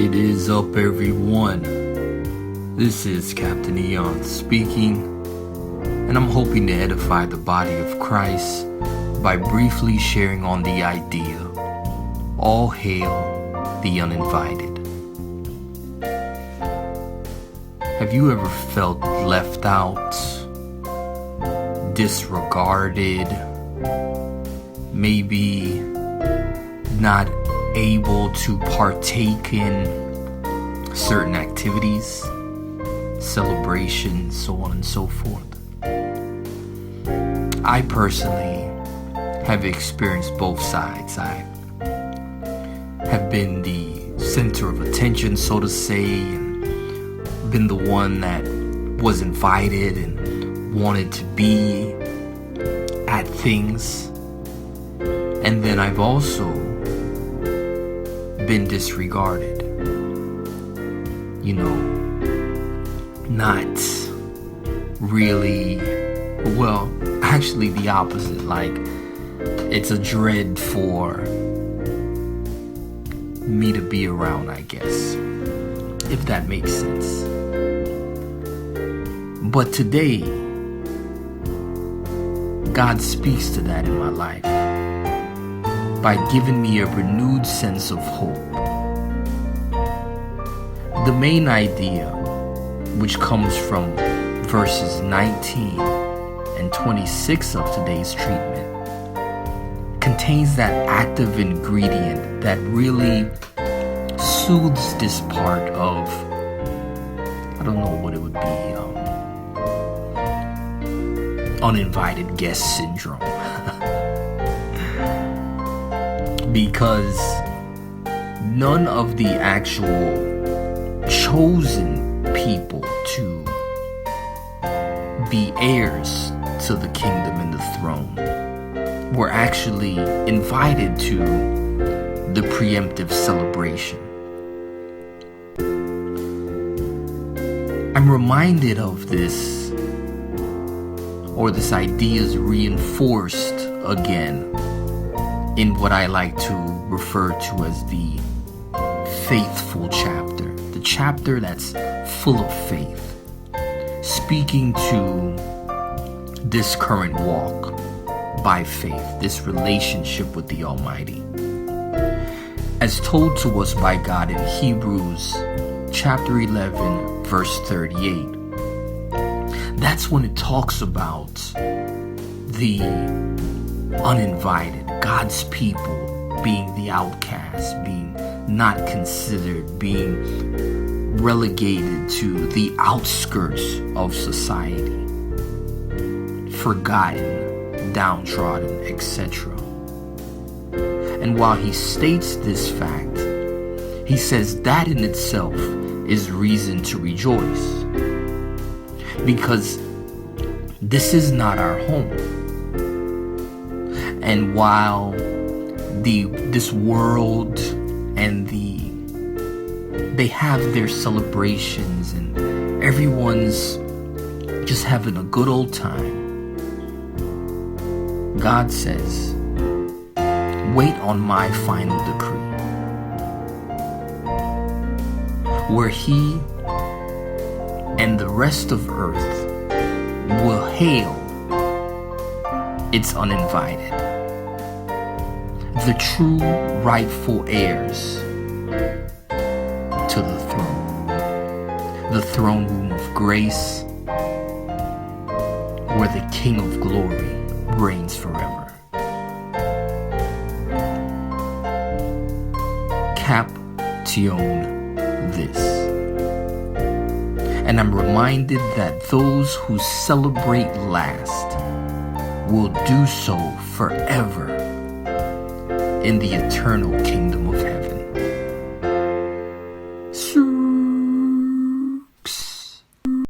It is up, everyone. This is Captain Eon speaking, and I'm hoping to edify the body of Christ by briefly sharing on the idea, all hail the uninvited. Have you ever felt left out, disregarded, maybe not able to partake in certain activities, celebrations, so on and so forth? I personally have experienced both sides. I have been the center of attention, so to say, and been the one that was invited and wanted to be at things. And then I've also been disregarded, not really, well, actually the opposite. Like, it's a dread for me to be around, I guess, if that makes sense. But today, God speaks to that in my life by giving me a renewed sense of hope. The main idea, which comes from verses 19 and 26 of today's treatment, contains that active ingredient that really soothes this part of, I don't know what it would be, uninvited guest syndrome. Because none of the actual chosen people to be heirs to the kingdom and the throne were actually invited to the preemptive celebration. I'm reminded of this, or this idea is reinforced again in what I like to refer to as the faithful chapter. The chapter that's full of faith, speaking to this current walk by faith, this relationship with the Almighty. As told to us by God in Hebrews chapter 11, verse 38. That's when it talks about the uninvited, God's people being the outcast, being not considered, being relegated to the outskirts of society, forgotten, downtrodden, etc. And while he states this fact, he says that in itself is reason to rejoice, because this is not our home. And while this world and they have their celebrations and everyone's just having a good old time, God says, wait on my final decree, where he and the rest of earth will hail its uninvited, the true rightful heirs to the throne room of grace, where the King of glory reigns forever. Caption this. And I'm reminded that those who celebrate last will do so forever in the eternal kingdom of heaven.